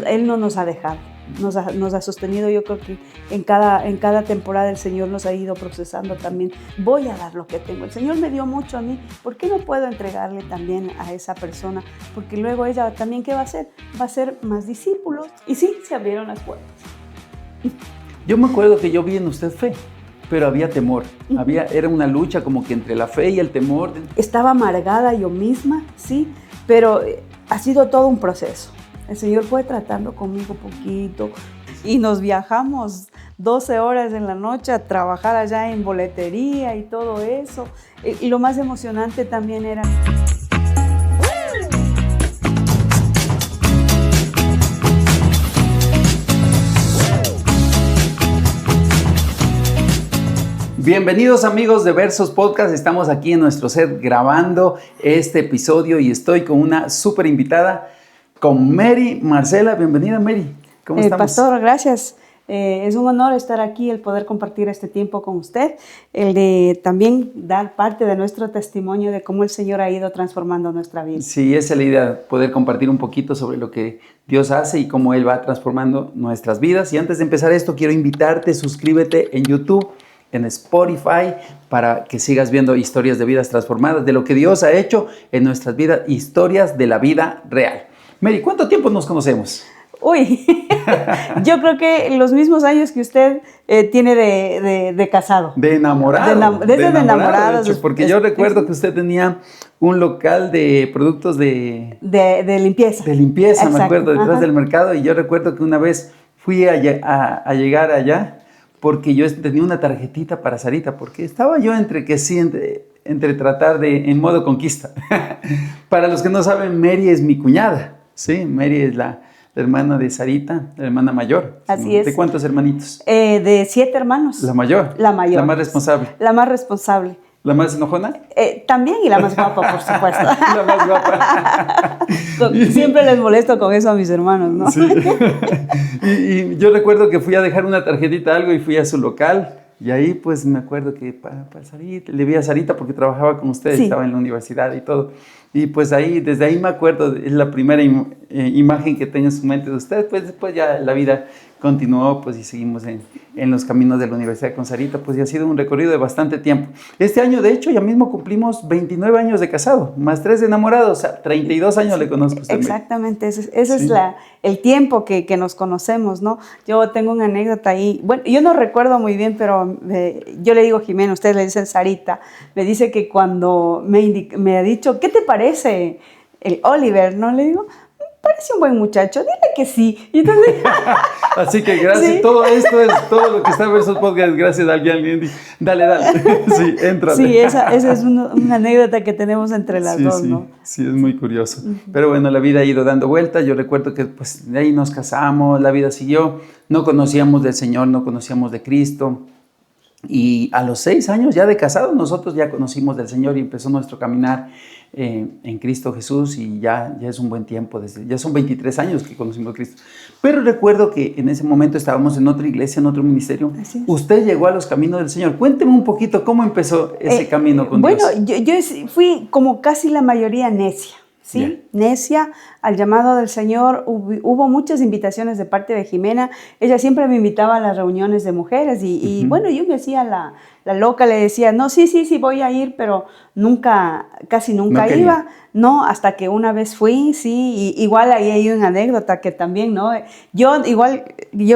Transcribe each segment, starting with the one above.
Él no nos ha dejado, nos ha sostenido. Yo creo que en cada temporada el Señor nos ha ido procesando también. Voy a dar lo que tengo. El Señor me dio mucho a mí, ¿por qué no puedo entregarle también a esa persona? Porque luego ella también, ¿qué va a hacer? Va a hacer más discípulos. Y sí, se abrieron las puertas. Yo me acuerdo que yo vi en usted fe, pero había temor. Era una lucha como que entre la fe y el temor. Estaba amargada yo misma, sí, pero ha sido todo un proceso. El Señor fue tratando conmigo poquito y nos viajamos 12 horas en la noche a trabajar allá en boletería y todo eso. Y lo más emocionante también era... Bienvenidos amigos de Versos Podcast, estamos aquí en nuestro set grabando este episodio y estoy con una súper invitada, con Mary Marcela. Bienvenida, Mary, ¿cómo estamos? Pastor, gracias. Es un honor estar aquí, el poder compartir este tiempo con usted, el de también dar parte de nuestro testimonio de cómo el Señor ha ido transformando nuestra vida. Sí, esa es la idea, poder compartir un poquito sobre lo que Dios hace y cómo Él va transformando nuestras vidas. Y antes de empezar esto, quiero invitarte, suscríbete en YouTube, en Spotify, para que sigas viendo historias de vidas transformadas, de lo que Dios ha hecho en nuestras vidas, historias de la vida real. Mary, ¿cuánto tiempo nos conocemos? Uy, yo creo que los mismos años que usted tiene de casado. De enamorado. Desde de enamorados. De hecho, porque yo recuerdo que usted tenía un local de productos de limpieza. De limpieza, exacto. Me acuerdo, detrás Ajá. del mercado. Y yo recuerdo que una vez fui a llegar allá porque yo tenía una tarjetita para Sarita, porque estaba yo entre tratar en modo conquista. Para los que no saben, Mary es mi cuñada, ¿sí? Mary es la hermana de Sarita, la hermana mayor. Así es. ¿De cuántos hermanitos? De 7 hermanos. ¿La mayor? La mayor. ¿La más responsable? La más responsable. ¿La más enojona? También, y la más guapa, por supuesto. La más guapa. Siempre les molesto con eso a mis hermanos, ¿no? Sí. Y yo recuerdo que fui a dejar una tarjetita, algo, y fui a su local. Y ahí pues me acuerdo que para Sarita, le vi a Sarita porque trabajaba con ustedes, sí. Estaba en la universidad y todo. Y pues desde ahí me acuerdo, es la primera imagen que tengo en su mente de ustedes. Pues después ya la vida continuó, pues, y seguimos en los caminos de la universidad con Sarita, pues, y ha sido un recorrido de bastante tiempo. Este año, de hecho, ya mismo cumplimos 29 años de casado, más 3 de enamorados, o sea, 32 años le conozco a usted. Exactamente, ese es el tiempo que nos conocemos, ¿no? Yo tengo una anécdota ahí, bueno, yo no recuerdo muy bien, pero yo le digo Jimena, ustedes le dicen Sarita, me dice que cuando me ha dicho, ¿qué te parece el Oliver? ¿No? Le digo, parece un buen muchacho, dile que sí. Y entonces, así que gracias, sí. Todo esto es todo lo que está en Versos Podcast, gracias a alguien. Dale. Sí, entra. Sí, esa es una anécdota que tenemos entre las dos, sí, ¿no? Sí, es muy curioso. Pero bueno, la vida ha ido dando vueltas. Yo recuerdo que pues de ahí nos casamos, la vida siguió. No conocíamos del Señor, no conocíamos de Cristo. Y a los 6 años ya de casados, nosotros ya conocimos del Señor y empezó nuestro caminar en Cristo Jesús, y ya es un buen tiempo, ya son 23 años que conocimos a Cristo. Pero recuerdo que en ese momento estábamos en otra iglesia, en otro ministerio. Usted llegó a los caminos del Señor. Cuénteme un poquito cómo empezó ese camino con Dios. Bueno, yo fui como casi la mayoría necia. ¿Sí? Yeah. Necia al llamado del Señor. Hubo muchas invitaciones de parte de Jimena. Ella siempre me invitaba a las reuniones de mujeres y bueno, yo me hacía la loca, le decía, no, sí, voy a ir, pero casi nunca iba, ¿no? Hasta que una vez fui, sí, y igual ahí hay una anécdota que también, ¿no? Yo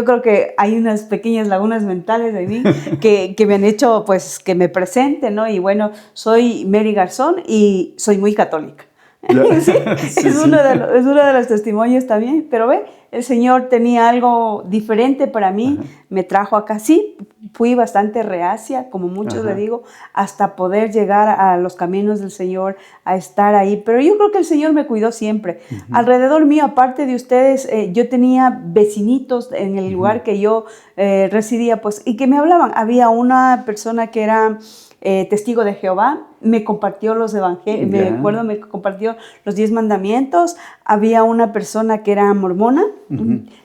creo que hay unas pequeñas lagunas mentales de mí que me han hecho, pues, que me presente, ¿no? Y bueno, soy Mary Garzón y soy muy católica. Sí, es uno de los testimonios también, pero ve, el Señor tenía algo diferente para mí. Ajá. Me trajo acá, sí, fui bastante reacia, como muchos le digo, hasta poder llegar a los caminos del Señor, a estar ahí, pero yo creo que el Señor me cuidó siempre. Alrededor mío, aparte de ustedes, yo tenía vecinitos en el lugar que yo residía, pues, y que me hablaban. Había una persona que era testigo de Jehová, me compartió los evangelios, me compartió los 10 mandamientos. Había una persona que era mormona,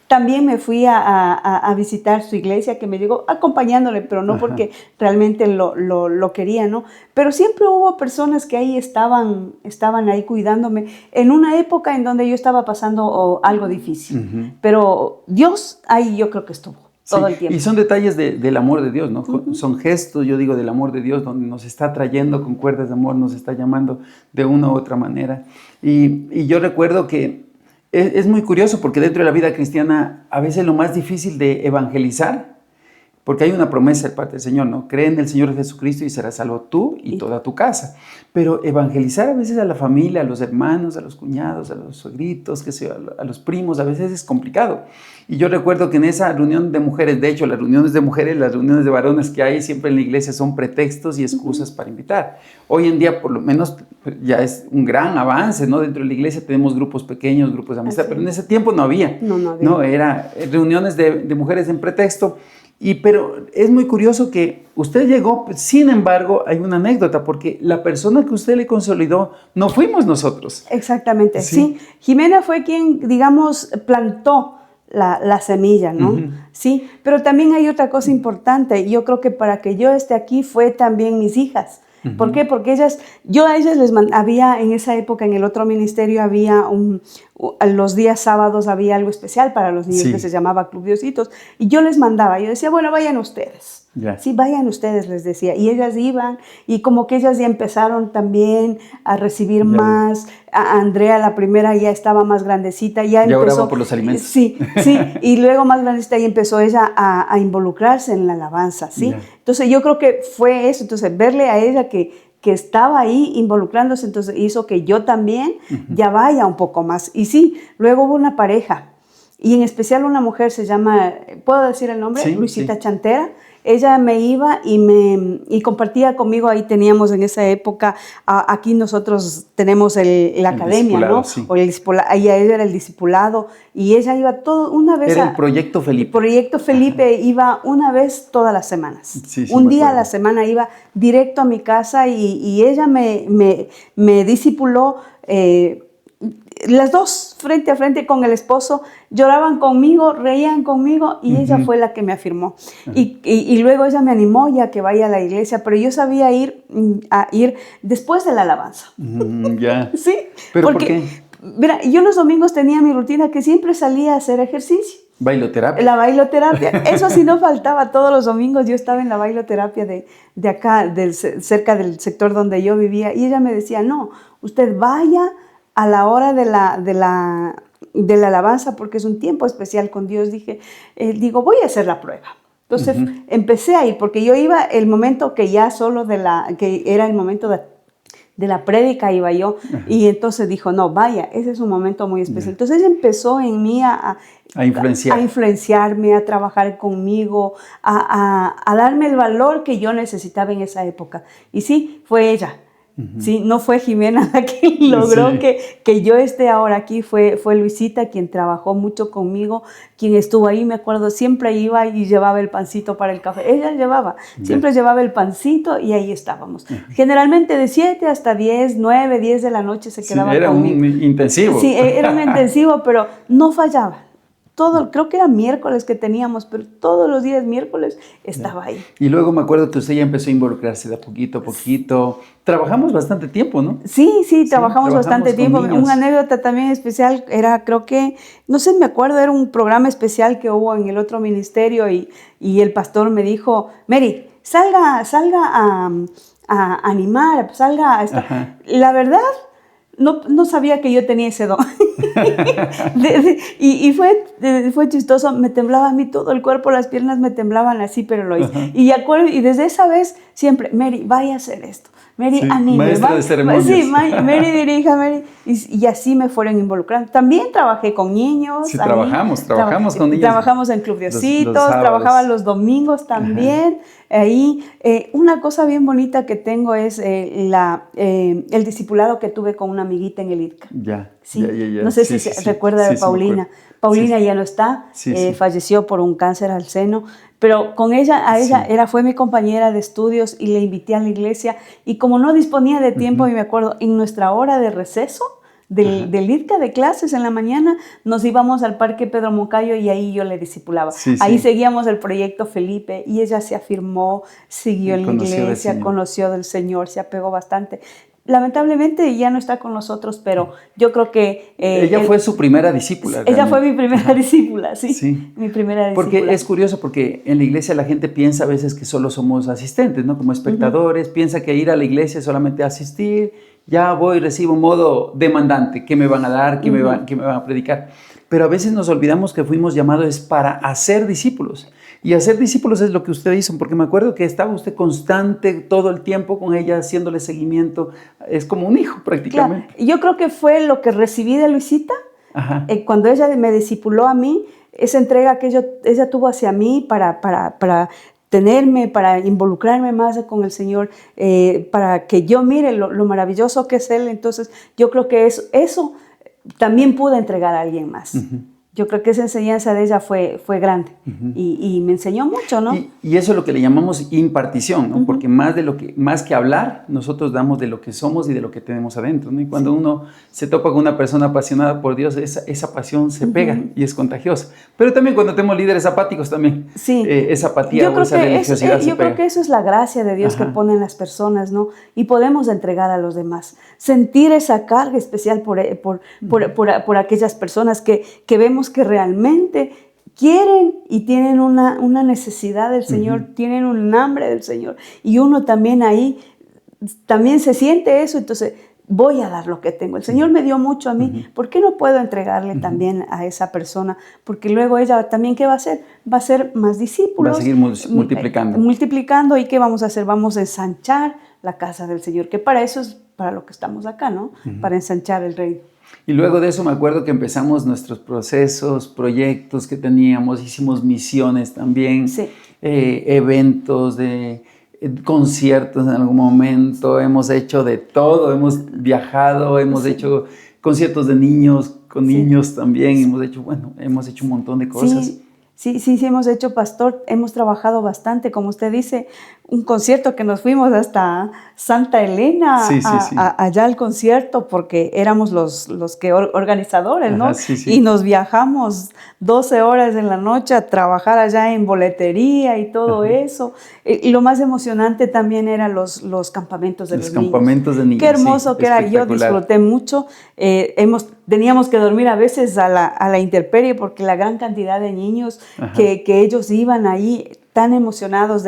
También me fui a visitar su iglesia, que me llegó acompañándole, pero no porque realmente lo quería, ¿no? Pero siempre hubo personas que ahí estaban ahí cuidándome en una época en donde yo estaba pasando algo difícil. Pero Dios ahí yo creo que estuvo. Todo el tiempo. Y son detalles del amor de Dios, ¿no? Son gestos, yo digo, del amor de Dios, donde nos está trayendo con cuerdas de amor, nos está llamando de una u otra manera. Y yo recuerdo que es muy curioso porque dentro de la vida cristiana a veces lo más difícil de evangelizar, porque hay una promesa de parte del Señor, ¿no? Cree en el Señor Jesucristo y serás salvo tú y toda tu casa. Pero evangelizar a veces a la familia, a los hermanos, a los cuñados, a los suegritos, a los primos, a veces es complicado. Y yo recuerdo que en esa reunión de mujeres, de hecho, las reuniones de mujeres, las reuniones de varones que hay siempre en la iglesia son pretextos y excusas para invitar. Hoy en día, por lo menos, ya es un gran avance, ¿no? Dentro de la iglesia tenemos grupos pequeños, grupos de amistad, pero en ese tiempo no había. No había. No, era reuniones de mujeres en pretexto. Pero es muy curioso que usted llegó, sin embargo, hay una anécdota, porque la persona que usted le consolidó no fuimos nosotros. Exactamente, sí. Jimena fue quien, digamos, plantó la semilla, ¿no? Sí, pero también hay otra cosa importante. Yo creo que para que yo esté aquí fue también mis hijas. ¿Por qué? Porque yo a ellas había en esa época, en el otro ministerio, había los días sábados había algo especial para los niños que se llamaba Club Diositos, y yo les mandaba, yo decía, bueno, vayan ustedes. Sí, vayan ustedes, les decía. Y ellas iban, y como que ellas ya empezaron también a recibir más. A Andrea, la primera, ya estaba más grandecita. Ya empezó, oraba por los alimentos. Sí, y luego más grandecita, y empezó ella a involucrarse en la alabanza, ¿sí? Entonces yo creo que fue eso, entonces verle a ella que estaba ahí involucrándose, entonces hizo que yo también ya vaya un poco más. Y sí, luego hubo una pareja, y en especial una mujer, se llama, ¿puedo decir el nombre? Luisita Chantera. Ella me iba y compartía conmigo, ahí teníamos en esa época, aquí nosotros tenemos la academia, ¿no? Sí. O ella era el discipulado, y ella iba una vez. Era el Proyecto Felipe. El Proyecto Felipe iba una vez todas las semanas. Un día a la semana iba directo a mi casa, y ella me discipuló. Las dos frente a frente con el esposo, lloraban conmigo, reían conmigo, y ella fue la que me afirmó. Y luego ella me animó ya que vaya a la iglesia, pero yo sabía ir después de la alabanza. Sí. ¿Pero por qué? Mira, yo los domingos tenía mi rutina que siempre salía a hacer ejercicio. ¿Bailoterapia? La bailoterapia. Eso sí no faltaba. Todos los domingos yo estaba en la bailoterapia de acá, cerca del sector donde yo vivía, y ella me decía, no, usted vaya a la hora de la alabanza, porque es un tiempo especial con Dios. Digo, voy a hacer la prueba. Entonces empecé a ir, porque yo iba el momento que ya solo que era el momento de la prédica, iba yo, y entonces dijo, no, vaya, ese es un momento muy especial. Entonces ella empezó en mí a influenciarme, a trabajar conmigo, a darme el valor que yo necesitaba en esa época. Y sí, fue ella. Sí, no fue Jimena la que logró que yo esté ahora aquí, fue Luisita quien trabajó mucho conmigo, quien estuvo ahí, me acuerdo, siempre iba y llevaba el pancito para el café. Ella siempre llevaba el pancito, y ahí estábamos. Generalmente de 7 hasta 10, 9, 10 de la noche se quedaba conmigo. Era un intensivo. Sí, era un intensivo, pero no fallaba. Creo que era miércoles que teníamos, pero todos los días miércoles estaba ahí. Y luego me acuerdo que usted ya empezó a involucrarse de a poquito a poquito. Trabajamos bastante tiempo, ¿no? Sí, trabajamos bastante tiempo. Una anécdota también especial era, creo que, no sé, me acuerdo, era un programa especial que hubo en el otro ministerio, y el pastor me dijo, Mary, salga a animar, salga a estar. La verdad, no sabía que yo tenía ese don. Y fue chistoso, me temblaba a mí todo el cuerpo, las piernas me temblaban así, pero lo hice. Y desde esa vez siempre, Mary, vaya a hacer esto. Mary, anime. Maestra de ceremonias. Sí, Mary dirija, Mary. Y así me fueron involucrando. También trabajé con niños. Sí, trabajamos con niños. Trabajamos en Club Diositos, trabajaba los domingos también. Ahí, una cosa bien bonita que tengo es el discipulado que tuve con una amiguita en el ITCA. Ya. No sé si se recuerda de Paulina. Paulina ya no está, falleció por un cáncer al seno, pero con ella, fue mi compañera de estudios, y le invité a la iglesia, y como no disponía de tiempo, y me acuerdo, en nuestra hora de receso, del ITCA de clases en la mañana, nos íbamos al Parque Pedro Moncayo y ahí yo le discipulaba. Sí, ahí sí. seguíamos el proyecto Felipe y ella se afirmó, siguió en la iglesia, conoció del Señor, se apegó bastante. Lamentablemente ya no está con nosotros, pero yo creo que... ella fue su primera discípula. Ella fue mi primera discípula, sí. Sí. Mi primera discípula. Porque es curioso, porque en la iglesia la gente piensa a veces que solo somos asistentes, ¿no? Como espectadores, piensa que ir a la iglesia es solamente asistir, ya voy, recibo un modo demandante, ¿qué me van a dar? ¿Qué me van a predicar? Pero a veces nos olvidamos que fuimos llamados para hacer discípulos. Y hacer discípulos es lo que usted hizo, porque me acuerdo que estaba usted constante todo el tiempo con ella, haciéndole seguimiento. Es como un hijo prácticamente. Claro. Yo creo que fue lo que recibí de Luisita. Cuando ella me discipuló a mí, esa entrega que ella tuvo hacia mí para tenerme, para involucrarme más con el Señor, para que yo mire lo maravilloso que es Él. Entonces, yo creo que eso también pude entregar a alguien más. Yo creo que esa enseñanza de ella fue grande y me enseñó mucho, ¿no? Y eso es lo que le llamamos impartición, ¿no? Porque más que hablar, nosotros damos de lo que somos y de lo que tenemos adentro, ¿no? Y cuando uno se topa con una persona apasionada por Dios, esa pasión se pega y es contagiosa. Pero también cuando tenemos líderes apáticos también, esa apatía o esa religiosidad se pega. Yo creo que eso es la gracia de Dios que pone en las personas, ¿no? Y podemos entregar a los demás. Sentir esa carga especial por aquellas personas que vemos que realmente quieren y tienen una necesidad del Señor, tienen un hambre del Señor. Y uno también ahí, también se siente eso, entonces voy a dar lo que tengo. El Señor me dio mucho a mí, ¿por qué no puedo entregarle también a esa persona? Porque luego ella también, ¿qué va a hacer? Va a ser más discípulos. Va a seguir multiplicando. Multiplicando, ¿y qué vamos a hacer? Vamos a ensanchar la casa del Señor, que para eso es para lo que estamos acá, ¿no? Para ensanchar el reino. Y luego de eso me acuerdo que empezamos nuestros procesos, proyectos que teníamos, hicimos misiones también, eventos, conciertos en algún momento, hemos hecho de todo, hemos viajado, hemos hecho conciertos de niños, con niños también, hemos hecho un montón de cosas. Sí, hemos hecho, pastor, hemos trabajado bastante, como usted dice, un concierto que nos fuimos hasta Santa Elena, allá al concierto, porque éramos los organizadores, ¿no? Y nos viajamos 12 horas en la noche a trabajar allá en boletería y todo eso. Y lo más emocionante también eran los campamentos de los niños. Los campamentos de niños. Qué hermoso que era, yo disfruté mucho. Teníamos que dormir a veces a la intemperie porque la gran cantidad de niños que ellos iban ahí tan emocionados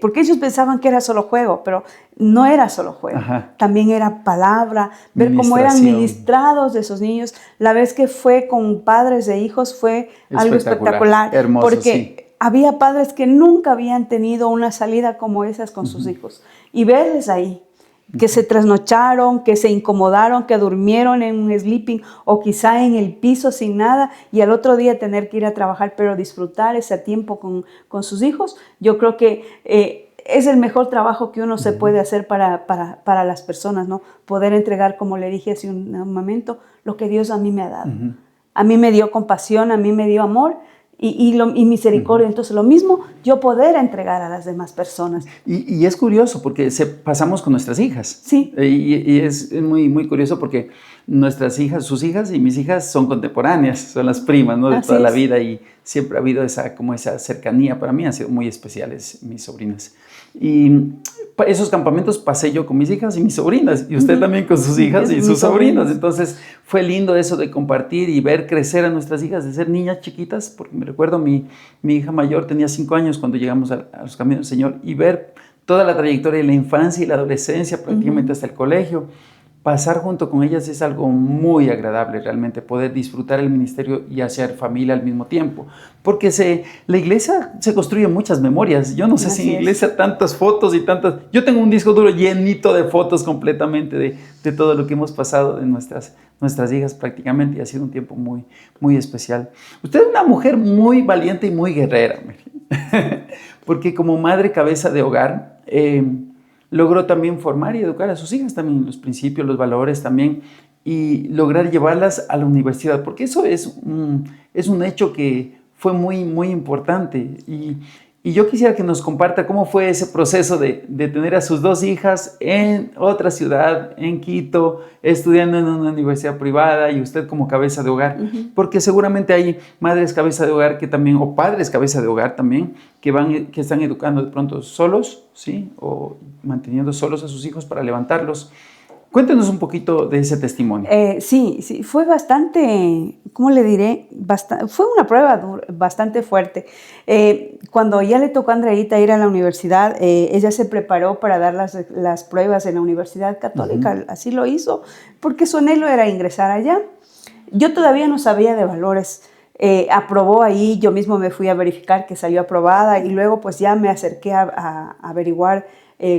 porque ellos pensaban que era solo juego, pero no era solo juego, también era palabra, ver cómo eran ministrados de esos niños. La vez que fue con padres e hijos fue algo espectacular, hermoso, porque había padres que nunca habían tenido una salida como esas con sus hijos, y verles ahí, que se trasnocharon, que se incomodaron, que durmieron en un sleeping o quizá en el piso sin nada y al otro día tener que ir a trabajar, pero disfrutar ese tiempo con sus hijos. Yo creo que es el mejor trabajo que uno se puede hacer para las personas, ¿no? Poder entregar, como le dije hace un momento, lo que Dios a mí me ha dado. A mí me dio compasión, a mí me dio amor y misericordia. Entonces, lo mismo yo poder entregar a las demás personas. Y es curioso porque pasamos con nuestras hijas. Sí. Y es muy, muy curioso porque nuestras hijas, sus hijas y mis hijas son contemporáneas, son las primas, ¿no? De toda la vida, y siempre ha habido esa cercanía. Para mí han sido muy especiales mis sobrinas. Y esos campamentos pasé yo con mis hijas y mis sobrinas, y usted también con sus hijas y sus sobrinos. Entonces fue lindo eso de compartir y ver crecer a nuestras hijas, de ser niñas chiquitas, porque me recuerdo mi hija mayor tenía 5 años cuando llegamos a los caminos del Señor, y ver toda la trayectoria de la infancia y la adolescencia, prácticamente hasta el colegio. Pasar junto con ellas es algo muy agradable, realmente, poder disfrutar el ministerio y hacer familia al mismo tiempo. Porque la iglesia se construye muchas memorias. Yo no sé si en la iglesia tantas fotos y tantas... Yo tengo un disco duro llenito de fotos completamente de todo lo que hemos pasado de nuestras hijas prácticamente, y ha sido un tiempo muy, muy especial. Usted es una mujer muy valiente y muy guerrera, porque como madre cabeza de hogar... logró también formar y educar a sus hijas también, los principios, los valores también, y lograr llevarlas a la universidad, porque eso es un hecho que fue muy, muy importante. Y Y yo quisiera que nos comparta cómo fue ese proceso de tener a sus 2 hijas en otra ciudad, en Quito, estudiando en una universidad privada y usted como cabeza de hogar. Porque seguramente hay madres cabeza de hogar que también, o padres cabeza de hogar también, que están educando de pronto solos, ¿sí? O manteniendo solos a sus hijos para levantarlos. Cuéntenos un poquito de ese testimonio. Sí, fue bastante, ¿cómo le diré? Fue una prueba bastante fuerte. Cuando ya le tocó a Andreita ir a la universidad, ella se preparó para dar las pruebas en la Universidad Católica, así lo hizo, porque su anhelo era ingresar allá. Yo todavía no sabía de valores. Aprobó ahí, yo mismo me fui a verificar que salió aprobada y luego pues ya me acerqué a averiguar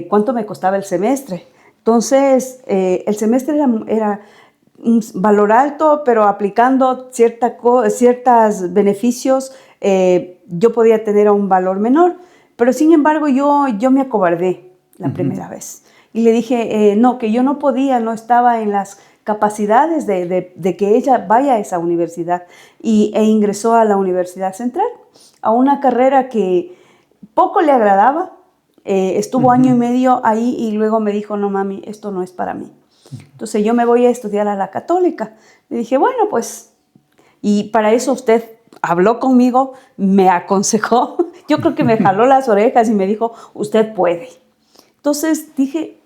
cuánto me costaba el semestre. Entonces, el semestre era un valor alto, pero aplicando ciertos beneficios, yo podía tener un valor menor. Pero sin embargo, yo me acobardé la primera vez. Y le dije, no, que yo no podía, no estaba en las capacidades de que ella vaya a esa universidad. E ingresó a la Universidad Central, a una carrera que poco le agradaba. Estuvo año y medio ahí y luego me dijo, no mami, esto no es para mí. Entonces yo me voy a estudiar a la Católica. Le dije, bueno, pues, y para eso usted habló conmigo, me aconsejó, yo creo que me jaló las orejas y me dijo, usted puede. Entonces dije,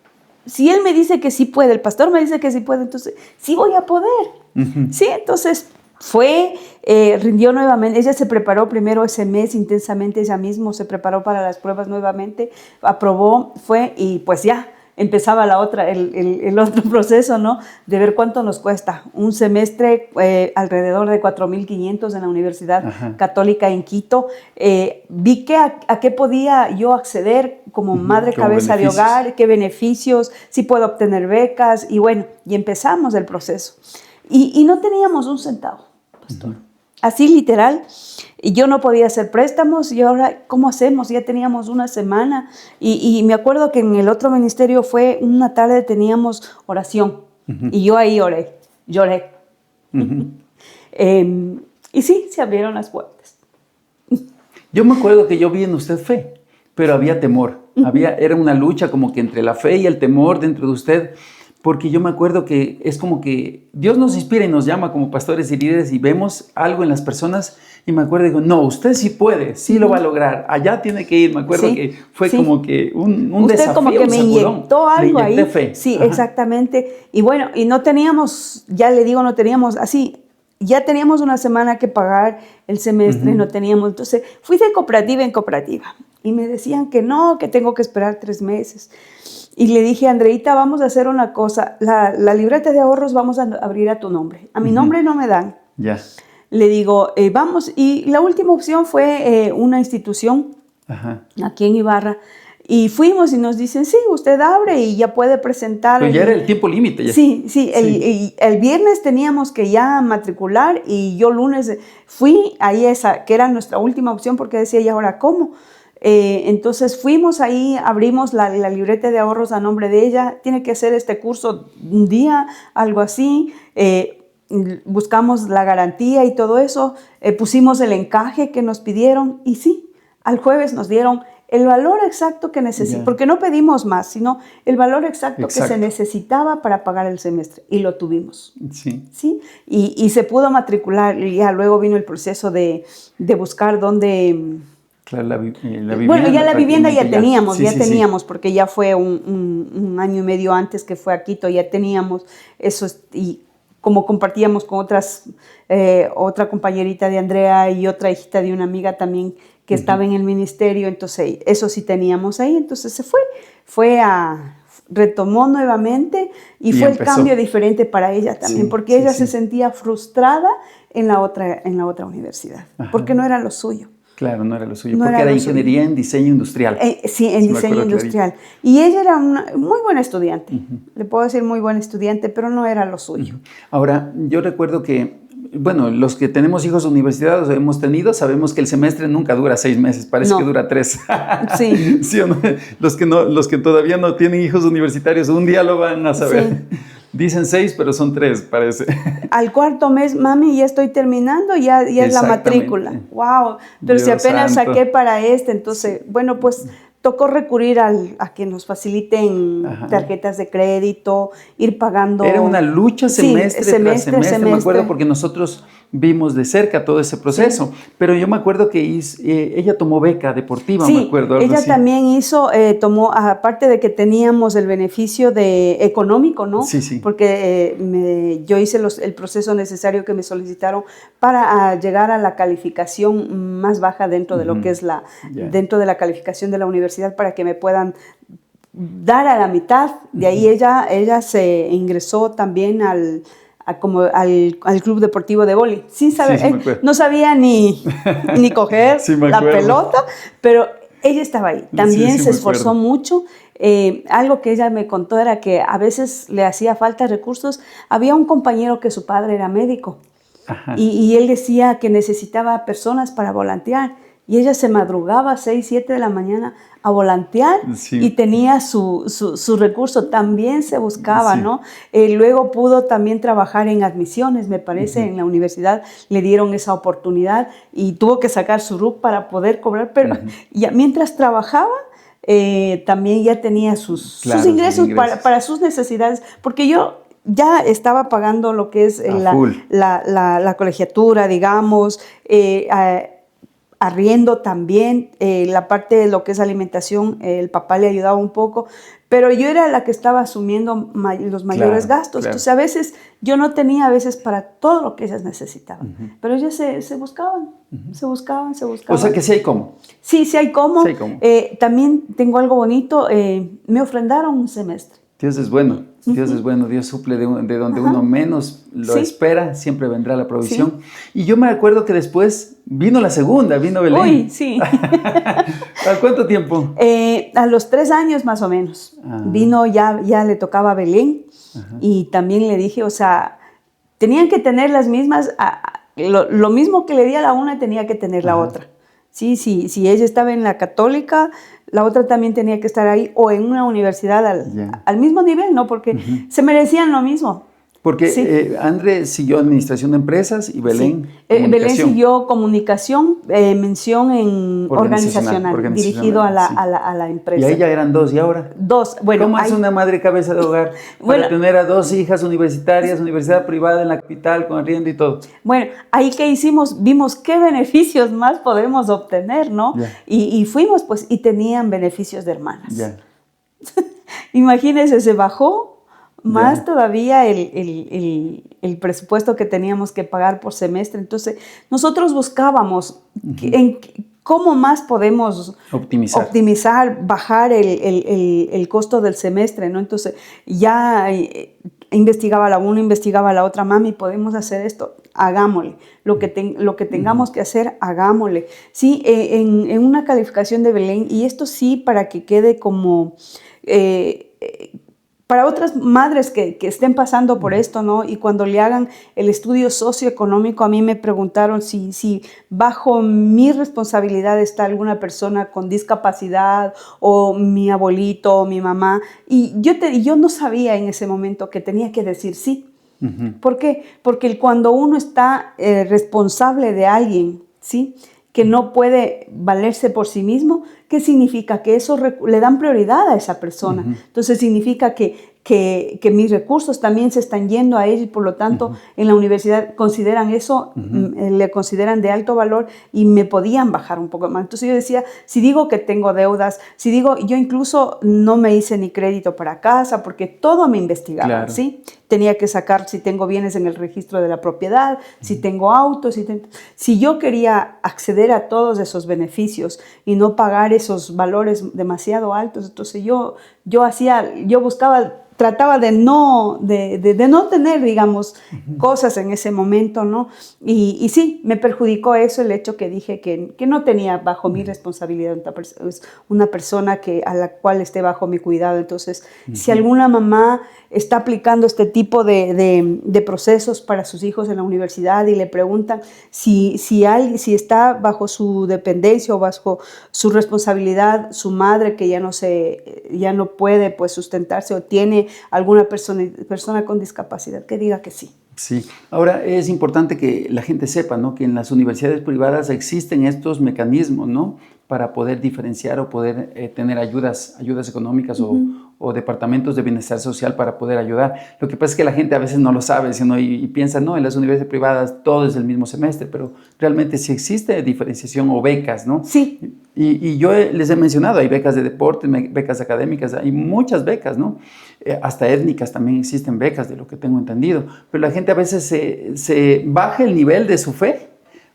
si él me dice que sí puede, el pastor me dice que sí puede, entonces sí voy a poder. Sí, entonces rindió nuevamente. Ella se preparó primero ese mes intensamente, ella misma se preparó para las pruebas nuevamente, aprobó, fue y pues ya empezaba el otro proceso, ¿no? De ver cuánto nos cuesta. Un semestre alrededor de 4.500 en la Universidad Católica en Quito. Vi a qué podía yo acceder como madre cabeza de hogar, qué beneficios, si puedo obtener becas y bueno, y empezamos el proceso. Y no teníamos un centavo, pastor. Así literal. Y yo no podía hacer préstamos y ahora, ¿cómo hacemos? Ya teníamos una semana y me acuerdo que en el otro ministerio fue una tarde teníamos oración y yo ahí lloré. Y sí, se abrieron las puertas. Yo me acuerdo que yo vi en usted fe, pero había temor. Era una lucha como que entre la fe y el temor dentro de usted. Porque yo me acuerdo que es como que Dios nos inspira y nos llama como pastores y líderes y vemos algo en las personas y me acuerdo y digo, no, usted sí puede, sí lo va a lograr, allá tiene que ir. Me acuerdo que fue como que un usted desafío. Usted como que me inyectó algo ahí. Fe. Sí, exactamente. Y bueno, y no teníamos, ya le digo, no teníamos así. Ya teníamos una semana que pagar el semestre, no teníamos. Entonces fui de cooperativa en cooperativa y me decían que no, que tengo que esperar 3 meses. Y le dije, Andreita, vamos a hacer una cosa, la libreta de ahorros vamos a abrir a tu nombre. A mi nombre no me dan. Ya. Le digo, vamos. Y la última opción fue una institución aquí en Ibarra. Y fuimos y nos dicen, sí, usted abre y ya puede presentar. Pero ya era el tiempo límite. Sí. El viernes teníamos que ya matricular y yo lunes fui ahí que era nuestra última opción porque decía, ¿y ahora cómo? Entonces fuimos ahí, abrimos la libreta de ahorros a nombre de ella. Tiene que hacer este curso un día, algo así. Buscamos la garantía y todo eso. Pusimos el encaje que nos pidieron y sí, al jueves nos dieron el valor exacto que necesitamos, porque no pedimos más, sino el valor exacto que se necesitaba para pagar el semestre y lo tuvimos. Sí. Y se pudo matricular y ya luego vino el proceso de buscar dónde. Claro, la vivienda. Bueno, ya la vivienda ya teníamos, porque ya fue un año y medio antes que fue a Quito, ya teníamos eso. Y como compartíamos con otra compañerita de Andrea y otra hijita de una amiga también que estaba en el ministerio, entonces eso sí teníamos ahí, entonces se retomó nuevamente y fue el cambio diferente para ella también, porque ella se sentía frustrada en la otra universidad, porque no era lo suyo. Claro, no era lo suyo, porque era ingeniería en diseño industrial. Sí, en diseño industrial. Y ella era una muy buena estudiante, le puedo decir muy buena estudiante, pero no era lo suyo. Ahora, yo recuerdo que, bueno, los que tenemos hijos de universidad, los hemos tenido, sabemos que el semestre nunca dura 6 meses, parece que dura 3. Sí. ¿Sí o no? Los que todavía no tienen hijos universitarios, un día lo van a saber. Dicen 6, pero son 3, parece. Al cuarto mes, mami, ya estoy terminando, ya es la matrícula. ¡Wow! Pero si apenas saqué para entonces, bueno, pues tocó recurrir a que nos faciliten tarjetas de crédito, ir pagando. Era una lucha semestre tras semestre, me acuerdo, porque nosotros vimos de cerca todo ese proceso, pero yo me acuerdo que ella tomó beca deportiva, me acuerdo. Ella también tomó, aparte de que teníamos el beneficio económico, ¿no? Sí. Porque yo hice el proceso necesario que me solicitaron para llegar a la calificación más baja dentro de lo que es dentro de la calificación de la universidad, para que me puedan dar a la mitad. De ahí ella se ingresó también al club deportivo de vóley, sin saber, no sabía ni coger la pelota, pero ella estaba ahí, también se esforzó mucho. Algo que ella me contó era que a veces le hacía falta recursos. Había un compañero que su padre era médico y él decía que necesitaba personas para volantear, y ella se madrugaba a 6, 7 de la mañana a volantear y tenía su recurso. También se buscaba, ¿no? Luego pudo también trabajar en admisiones, me parece, en la universidad le dieron esa oportunidad y tuvo que sacar su RUC para poder cobrar, pero ya, mientras trabajaba, también ya tenía sus ingresos para sus necesidades, porque yo ya estaba pagando lo que es la colegiatura, digamos, arriendo también, la parte de lo que es alimentación, el papá le ayudaba un poco, pero yo era la que estaba asumiendo los mayores gastos. Entonces a veces yo no tenía para todo lo que ellas necesitaban, pero ellas se buscaban, se buscaban. O sea que sí hay cómo. Sí hay cómo. También tengo algo bonito, me ofrendaron un semestre. Dios es bueno, Dios es bueno, Dios suple de donde uno menos lo espera, siempre vendrá la provisión. Y yo me acuerdo que después vino la segunda, vino Belén. Uy, sí. ¿A cuánto tiempo? A los 3 años más o menos. Vino, ya le tocaba a Belén, y también le dije, o sea, tenían que tener las mismas, lo mismo que le di a la una tenía que tener la otra. Sí, si ella estaba en la católica, la otra también tenía que estar ahí, o en una universidad al mismo nivel, ¿no? Porque se merecían lo mismo. Porque André siguió administración de empresas y Belén comunicación. Belén siguió comunicación, mención en organizacional, dirigido a la empresa. Y ahí ya eran 2, ¿y ahora? 2. Bueno, ¿cómo hace una madre cabeza de hogar para tener a 2 hijas universitarias, universidad privada en la capital, con arriendo y todo? Bueno, ahí ¿qué hicimos? Vimos qué beneficios más podemos obtener, ¿no? Y fuimos, pues, y tenían beneficios de hermanas. Imagínense, se bajó más todavía el presupuesto que teníamos que pagar por semestre. Entonces, nosotros buscábamos cómo más podemos optimizar, bajar el costo del semestre, ¿no? Entonces, ya investigaba la una, investigaba la otra, mami, podemos hacer esto, hagámosle. Lo que tengamos que hacer, hagámosle. Sí, en una calificación de Belén, y esto sí para que quede como... para otras madres que estén pasando por esto, ¿no? Y cuando le hagan el estudio socioeconómico, a mí me preguntaron si bajo mi responsabilidad está alguna persona con discapacidad, o mi abuelito, o mi mamá. Y yo no sabía en ese momento que tenía que decir sí. ¿Por qué? Porque cuando uno está responsable de alguien, ¿sí?, que no puede valerse por sí mismo, ¿qué significa? Que eso le dan prioridad a esa persona. Entonces significa que mis recursos también se están yendo a ella, y por lo tanto en la universidad consideran eso, le consideran de alto valor, y me podían bajar un poco más. Entonces yo decía, si digo que tengo deudas, yo incluso no me hice ni crédito para casa, porque todo me investigaban, ¿sí? Tenía que sacar si tengo bienes en el registro de la propiedad, si tengo autos, si yo quería acceder a todos esos beneficios y no pagar esos valores demasiado altos, entonces yo buscaba, trataba de no tener, digamos, cosas en ese momento, ¿no? Y sí, me perjudicó eso, el hecho que dije que no tenía bajo mi responsabilidad una persona a la cual esté bajo mi cuidado. Entonces, si alguna mamá está aplicando este tipo de procesos para sus hijos en la universidad y le preguntan si está bajo su dependencia o bajo su responsabilidad su madre, que ya no puede pues sustentarse, o tiene alguna persona con discapacidad, que diga que sí. Sí, ahora es importante que la gente sepa, ¿no?, que en las universidades privadas existen estos mecanismos, ¿no?, para poder diferenciar o poder tener ayudas económicas o departamentos de bienestar social para poder ayudar. Lo que pasa es que la gente a veces no lo sabe, sino y piensa, no, en las universidades privadas todo es el mismo semestre, pero realmente sí existe diferenciación o becas, ¿no? Sí. Y yo les he mencionado, hay becas de deporte, becas académicas, hay muchas becas, ¿no? Hasta étnicas también existen becas, de lo que tengo entendido. Pero la gente a veces se baja el nivel de su fe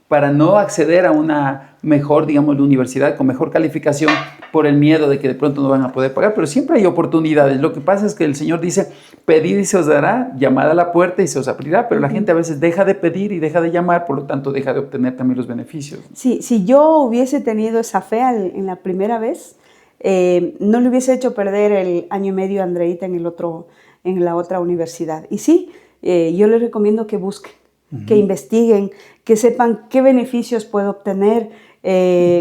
para no acceder a una mejor, digamos, universidad con mejor calificación por el miedo de que de pronto no van a poder pagar. Pero siempre hay oportunidades. Lo que pasa es que el Señor dice, pedid y se os dará, llamad a la puerta y se os abrirá. Pero la gente a veces deja de pedir y deja de llamar, por lo tanto deja de obtener también los beneficios. Sí, si yo hubiese tenido esa fe en la primera vez, no le hubiese hecho perder el año y medio a Andreita en la otra universidad. Y sí, yo les recomiendo que busquen, que investiguen, que sepan qué beneficios puede obtener.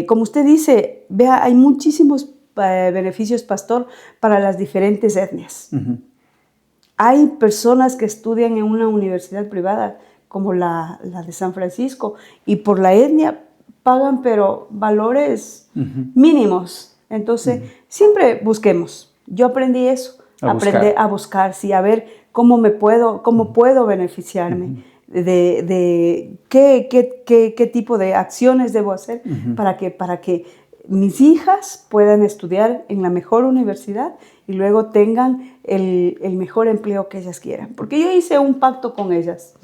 Como usted dice, vea, hay muchísimos beneficios, pastor, para las diferentes etnias. Hay personas que estudian en una universidad privada como la de San Francisco y por la etnia pagan pero valores mínimos. Entonces, siempre busquemos. Yo aprendí eso, aprender a buscar, sí, a ver cómo puedo beneficiarme, de qué tipo de acciones debo hacer para que mis hijas puedan estudiar en la mejor universidad y luego tengan el mejor empleo que ellas quieran. Porque yo hice un pacto con ellas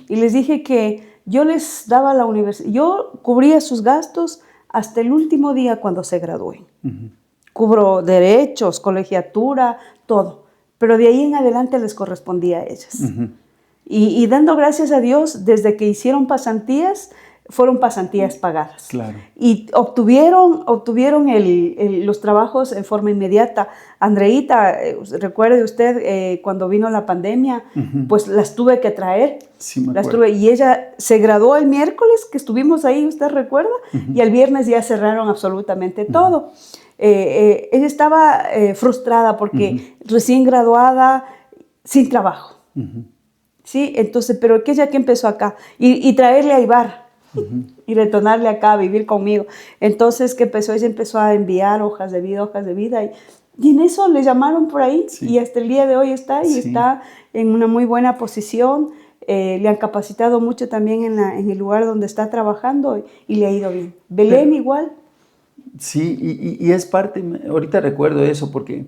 y les dije que yo les daba la universidad, yo cubría sus gastos hasta el último día cuando se gradúen. Cubro derechos, colegiatura, todo. Pero de ahí en adelante les correspondía a ellas. Y dando gracias a Dios, desde que hicieron pasantías, fueron pasantías pagadas. Claro. Y obtuvieron los trabajos en forma inmediata. Andreita, recuerde usted, cuando vino la pandemia, pues las tuve que traer. Sí, me acuerdo. Y ella se graduó el miércoles, que estuvimos ahí, ¿usted recuerda? Y el viernes ya cerraron absolutamente todo. Ella estaba frustrada porque recién graduada, sin trabajo. ¿Sí? Entonces, pero que ella que empezó acá y traerle a Ibar y retornarle acá a vivir conmigo. Entonces, ella empezó a enviar hojas de vida y en eso le llamaron por ahí y hasta el día de hoy está está en una muy buena posición. Le han capacitado mucho también en el lugar donde está trabajando y le ha ido bien. Belén igual. Sí, y es parte, ahorita recuerdo eso, porque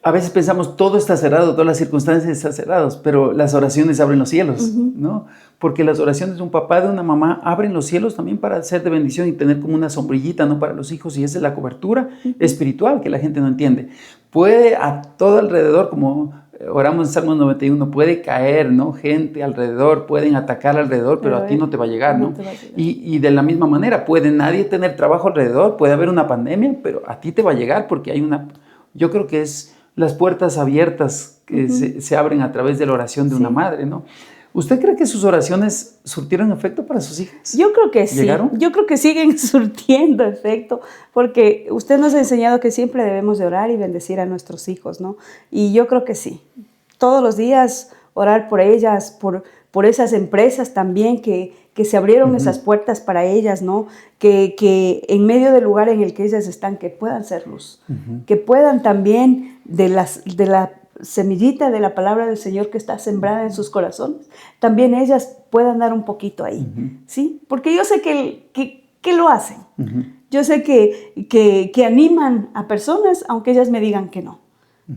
a veces pensamos todo está cerrado, todas las circunstancias están cerradas, pero las oraciones abren los cielos, ¿no? Porque las oraciones de un papá, de una mamá, abren los cielos también para ser de bendición y tener como una sombrillita, ¿no?, para los hijos, y esa es la cobertura espiritual que la gente no entiende. Puede a todo alrededor, como oramos en Salmos 91, puede caer, ¿no?, gente alrededor, pueden atacar alrededor, pero a ti no te va a llegar, ¿no? Y de la misma manera, puede nadie tener trabajo alrededor, puede haber una pandemia, pero a ti te va a llegar porque hay yo creo que es las puertas abiertas que se abren a través de la oración de una madre, ¿no? ¿Usted cree que sus oraciones surtieron efecto para sus hijas? Yo creo que sí. ¿Llegaron? Yo creo que siguen surtiendo efecto, porque usted nos ha enseñado que siempre debemos de orar y bendecir a nuestros hijos, ¿no? Y yo creo que sí. Todos los días orar por ellas, por esas empresas también que se abrieron esas puertas para ellas, ¿no? Que en medio del lugar en el que ellas están, que puedan ser luz, que puedan también de la semillita de la palabra del Señor que está sembrada en sus corazones, también ellas puedan dar un poquito ahí, ¿sí? Porque yo sé que lo hacen. Yo sé que animan a personas, aunque ellas me digan que no,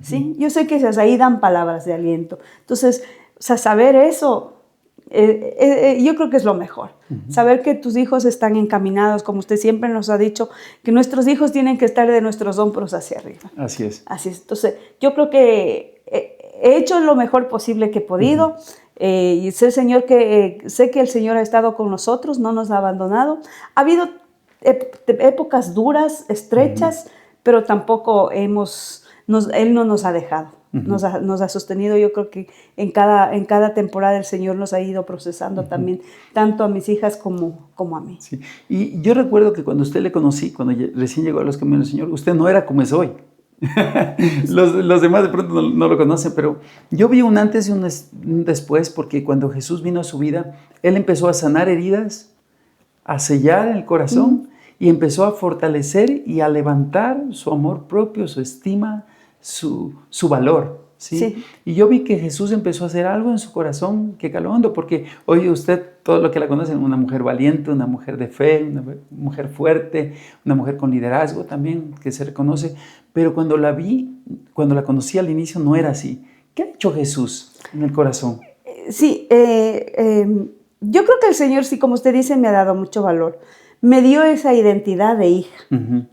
¿sí? Yo sé que ellas ahí dan palabras de aliento. Entonces, o sea, saber eso, yo creo que es lo mejor. Saber que tus hijos están encaminados, como usted siempre nos ha dicho, que nuestros hijos tienen que estar de nuestros hombros hacia arriba. Así es. Así es. Entonces, yo creo que he hecho lo mejor posible que he podido. Y sé que el Señor ha estado con nosotros, no nos ha abandonado. Ha habido épocas duras, estrechas, pero tampoco Él no nos ha dejado. nos ha sostenido. Yo creo que en cada temporada el Señor nos ha ido procesando también, tanto a mis hijas como a mí. Sí. Y yo recuerdo que cuando usted le conocí, cuando recién llegó a los caminos del Señor, usted no era como es hoy. los demás de pronto no lo conocen, pero yo vi un antes y un después, porque cuando Jesús vino a su vida, Él empezó a sanar heridas, a sellar el corazón y empezó a fortalecer y a levantar su amor propio, su estima, su valor. ¿Sí? Sí. Y yo vi que Jesús empezó a hacer algo en su corazón que caló hondo, porque hoy usted, todo lo que la conocen, una mujer valiente, una mujer de fe, una mujer fuerte, una mujer con liderazgo también, que se reconoce, pero cuando la conocí al inicio no era así. ¿Qué ha hecho Jesús en el corazón? Sí, yo creo que el Señor, sí, como usted dice, me ha dado mucho valor. Me dio esa identidad de hija,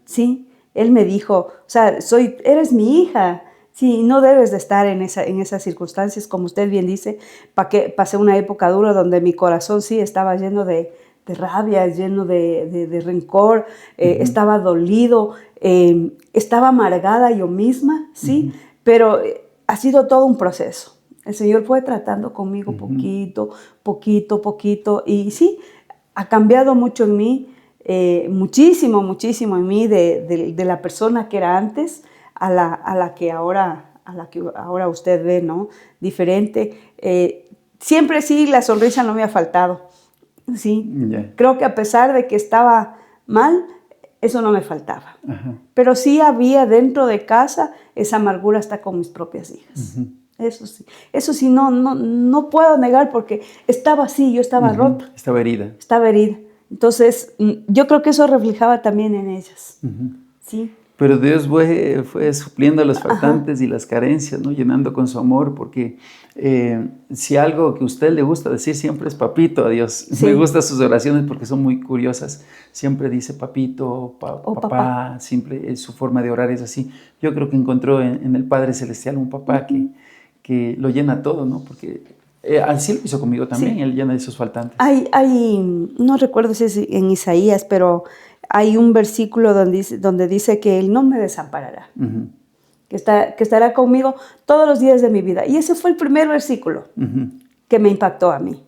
¿sí? Él me dijo, o sea, eres mi hija. Sí, no debes de estar en esas circunstancias, como usted bien dice, pasé una época dura donde mi corazón sí estaba lleno de rabia, lleno de rencor, estaba dolido, estaba amargada yo misma, sí, pero ha sido todo un proceso. El Señor fue tratando conmigo poquito, y sí, ha cambiado mucho en mí, muchísimo en mí de la persona que era antes, a la que ahora usted ve, ¿no? Diferente. Siempre sí, la sonrisa no me ha faltado, ¿sí? Yeah. Creo que a pesar de que estaba mal, eso no me faltaba. Pero sí había dentro de casa esa amargura hasta con mis propias hijas. Eso sí, no puedo negar, porque estaba así, yo estaba rota. Estaba herida. Entonces, yo creo que eso reflejaba también en ellas, ¿sí? Pero Dios fue supliendo los faltantes y las carencias, ¿no? Llenando con su amor, porque si algo que a usted le gusta decir siempre es papito a Dios. Sí. Me gustan sus oraciones porque son muy curiosas. Siempre dice papito, papá. Siempre su forma de orar es así. Yo creo que encontró en el Padre Celestial un papá que lo llena todo, ¿no? Porque así lo hizo conmigo también, sí. Él llena de sus faltantes. No recuerdo si es en Isaías, pero hay un versículo donde dice que Él no me desamparará, que estará conmigo todos los días de mi vida. Y ese fue el primer versículo que me impactó a mí.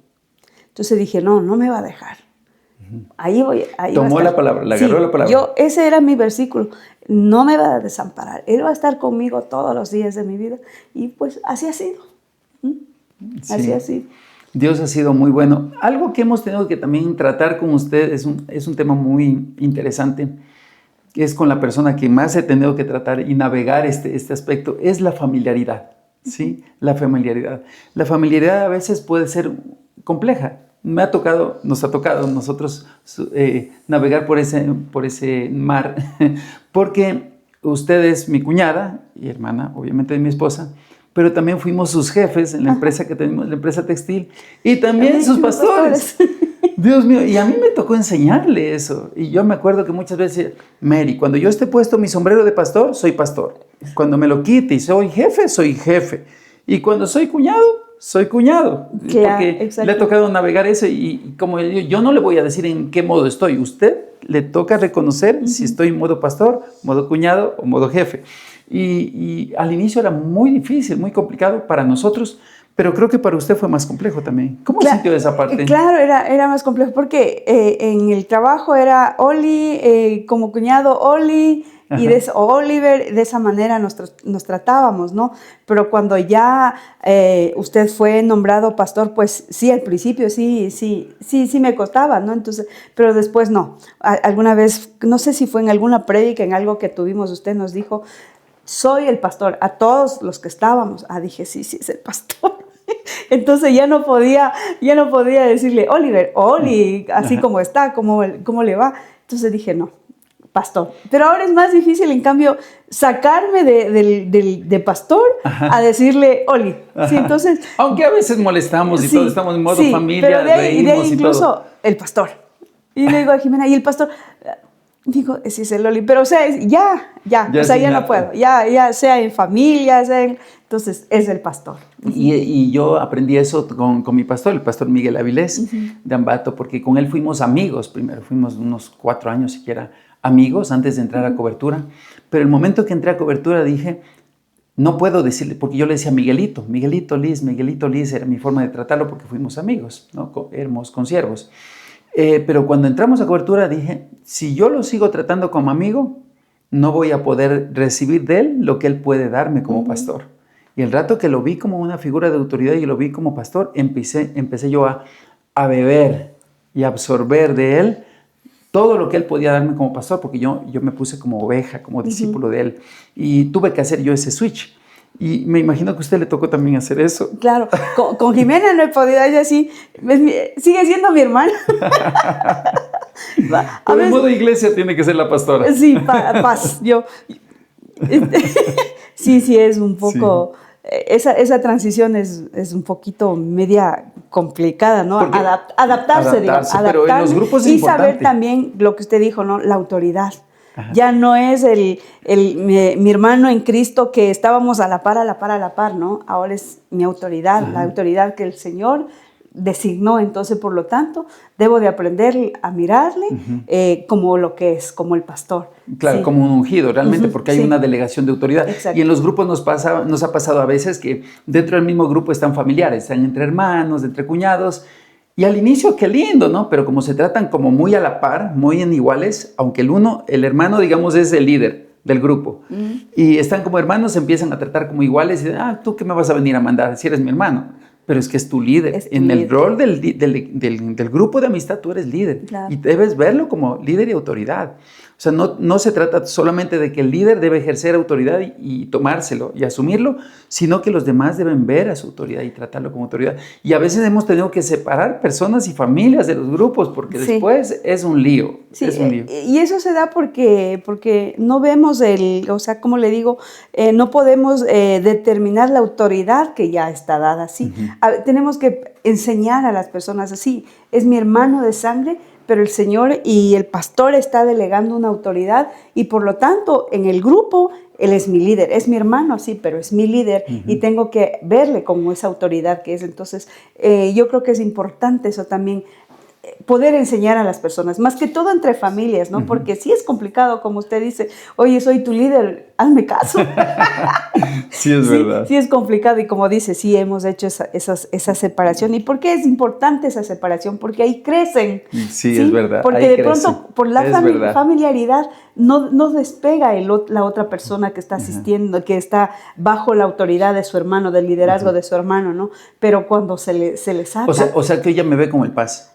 Entonces dije, no me va a dejar. Ahí tomó la palabra, la agarró la palabra. Ese era mi versículo. No me va a desamparar. Él va a estar conmigo todos los días de mi vida. Y pues así ha sido. Así ha sido. Dios ha sido muy bueno. Algo que hemos tenido que también tratar con usted es un tema muy interesante, que es con la persona que más he tenido que tratar y navegar este aspecto, es la familiaridad, ¿sí? La familiaridad. La familiaridad a veces puede ser compleja. Nos ha tocado nosotros navegar por ese mar, porque usted es mi cuñada y hermana, obviamente, de mi esposa, pero también fuimos sus jefes en la empresa que tenemos, la empresa textil, y también sus pastores. Dios mío, y a mí me tocó enseñarle eso. Y yo me acuerdo que muchas veces, Mary, cuando yo esté puesto mi sombrero de pastor, soy pastor. Cuando me lo quite y soy jefe. Y cuando soy cuñado, soy cuñado. Claro, porque exacto. Le ha tocado navegar eso, y como yo no le voy a decir en qué modo estoy. Usted le toca reconocer si estoy en modo pastor, modo cuñado o modo jefe. Y al inicio era muy difícil, muy complicado para nosotros, pero creo que para usted fue más complejo también. ¿Cómo sintió esa parte? Claro, era más complejo porque en el trabajo era Oli, como cuñado Oli, y Oliver, de esa manera nos tratábamos, ¿no? Pero cuando ya usted fue nombrado pastor, pues sí, al principio sí me costaba, ¿no? Entonces, pero después no. Alguna vez, no sé si fue en alguna prédica, en algo que tuvimos, usted nos dijo, soy el pastor, a todos los que estábamos. Dije, sí, es el pastor. Entonces ya no podía decirle, Oliver, Oli, así como está, ¿cómo le va? Entonces dije, no, pastor. Pero ahora es más difícil, en cambio, sacarme de pastor a decirle, Oli. Sí, entonces, aunque a veces molestamos y todos estamos en modo familia, pero de ahí incluso todo. El pastor. Y le digo a Jimena, ¿y el pastor? Digo, ese es el Oli, pero o sea, ya o sea, ya no puedo, ya sea en familia, entonces es el pastor. Y yo aprendí eso con mi pastor, el pastor Miguel Avilés de Ambato, porque con él fuimos amigos primero, fuimos unos 4 años siquiera amigos antes de entrar a cobertura, pero el momento que entré a cobertura dije, no puedo decirle, porque yo le decía Miguelito Liz, era mi forma de tratarlo porque fuimos amigos, ¿no? Éramos consiervos. Pero cuando entramos a cobertura dije, si yo lo sigo tratando como amigo, no voy a poder recibir de él lo que él puede darme como pastor. Y el rato que lo vi como una figura de autoridad y lo vi como pastor, empecé yo a beber y absorber de él todo lo que él podía darme como pastor, porque yo me puse como oveja, como discípulo de él. Y tuve que hacer yo ese switch. Y me imagino que a usted le tocó también hacer eso. Claro, con Jimena no he podido, ella sí, sigue siendo mi hermana. Pero en modo iglesia tiene que ser la pastora. Sí, paz, yo. Sí, es un poco... Sí. Esa transición es un poquito media complicada, ¿no? Adaptarse, digamos. Pero en los grupos es y importante. Saber también lo que usted dijo, ¿no? La autoridad. Ajá. Ya no es mi hermano en Cristo que estábamos a la par, ¿no? Ahora es mi autoridad, ajá, la autoridad que el Señor designó. Entonces, por lo tanto, debo de aprender a mirarle como lo que es, como el pastor. Claro, sí, como un ungido, realmente, porque hay una delegación de autoridad. Exacto. Y en los grupos nos ha pasado a veces que dentro del mismo grupo están familiares, están entre hermanos, entre cuñados. Y al inicio, qué lindo, ¿no? Pero como se tratan como muy a la par, muy en iguales, aunque el hermano, digamos, es el líder del grupo. Y están como hermanos, se empiezan a tratar como iguales. Y ¿tú qué me vas a venir a mandar si eres mi hermano? Pero es que es tu líder. El rol del grupo de amistad, tú eres líder. Claro. Y debes verlo como líder y autoridad. O sea, no se trata solamente de que el líder debe ejercer autoridad y tomárselo y asumirlo, sino que los demás deben ver a su autoridad y tratarlo como autoridad. Y a veces hemos tenido que separar personas y familias de los grupos porque después es un lío. Sí, es un lío. Y eso se da porque no vemos o sea, como le digo, no podemos determinar la autoridad que ya está dada así. Tenemos que enseñar a las personas así. Es mi hermano de sangre, pero el Señor y el pastor está delegando una autoridad y por lo tanto en el grupo él es mi líder, es mi hermano, sí, pero es mi líder y tengo que verle como esa autoridad que es. Entonces yo creo que es importante eso también, poder enseñar a las personas, más que todo entre familias, ¿no? Porque sí es complicado, como usted dice, oye, soy tu líder, hazme caso. Sí, es verdad. Sí es complicado y como dice, sí hemos hecho esa separación. ¿Y por qué es importante esa separación? Porque ahí crecen. Sí, es verdad. Porque ahí de pronto, por la familiaridad, no despega la otra persona que está asistiendo, que está bajo la autoridad de su hermano, del liderazgo de su hermano, ¿no? Pero cuando se les ata... O sea que ella me ve como el Paz.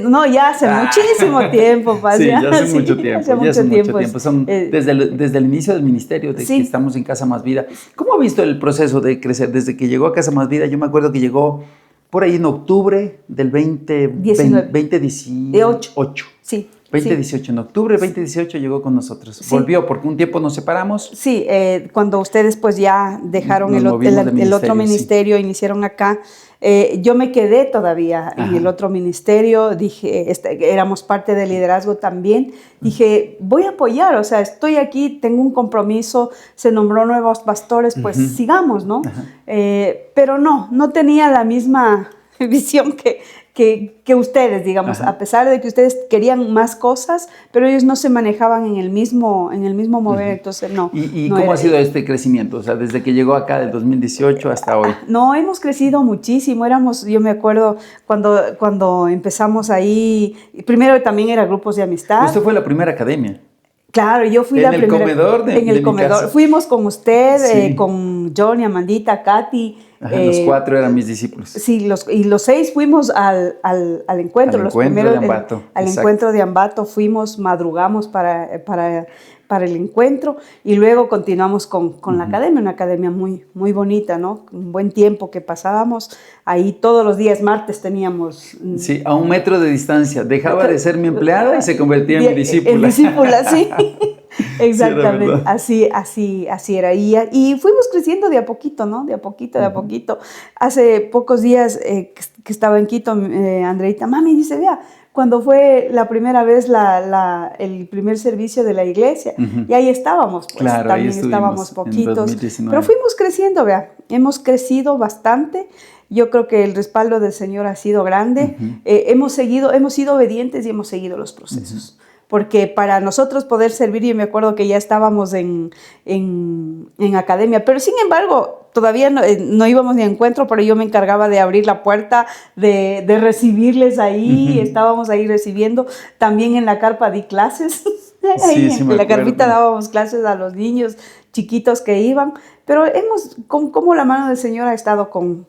No, ya hace muchísimo tiempo, Paz. Sí, ya hace mucho tiempo. Son desde el inicio del ministerio, que estamos en Casa Más Vida. ¿Cómo ha visto el proceso de crecer? Desde que llegó a Casa Más Vida, yo me acuerdo que llegó por ahí en octubre del 2018. Sí. 2018, en octubre del 2018 llegó con nosotros. Sí. Volvió porque un tiempo nos separamos. Sí, cuando ustedes pues ya dejaron el otro ministerio, iniciaron acá, yo me quedé todavía en el otro ministerio, dije, éramos parte del liderazgo también, dije, voy a apoyar, o sea, estoy aquí, tengo un compromiso, se nombró nuevos pastores, pues sigamos, ¿no? Pero no tenía la misma visión que ustedes, digamos, a pesar de que ustedes querían más cosas, pero ellos no se manejaban en el mismo mover, entonces no. ¿Y cómo ha sido este crecimiento? O sea, desde que llegó acá del 2018 hasta hoy. No, hemos crecido muchísimo, yo me acuerdo cuando empezamos ahí, primero también era grupos de amistad. Usted fue la primera academia. Claro, yo fui la primera. En el comedor. Fuimos con usted, con Johnny, Amandita, Katy. Los 4 eran mis discípulos. Sí, los 6 fuimos al encuentro. Al encuentro de Ambato. Al encuentro de Ambato fuimos, madrugamos para el encuentro y luego continuamos con la academia, una academia muy, muy bonita, ¿no? Un buen tiempo que pasábamos ahí todos los días, martes teníamos... Sí, a 1 metro de distancia. Dejaba de ser mi empleada y se convertía en mi discípula. En discípula, sí. Exactamente, así era. Y fuimos creciendo de a poquito, ¿no? De a poquito. Hace pocos días que estaba en Quito, Andreita, mami dice, vea, cuando fue la primera vez el primer servicio de la iglesia, y ahí estábamos, pues claro, también estábamos poquitos, pero fuimos creciendo, vea, hemos crecido bastante. Yo creo que el respaldo del Señor ha sido grande. Hemos sido obedientes y hemos seguido los procesos. porque para nosotros poder servir, yo me acuerdo que ya estábamos en academia, pero sin embargo, todavía no íbamos ni a encuentro, pero yo me encargaba de abrir la puerta, de recibirles ahí, estábamos ahí recibiendo, también en la carpa di clases, ahí en la carpita dábamos clases a los niños chiquitos que iban, pero como la mano del Señor ha estado con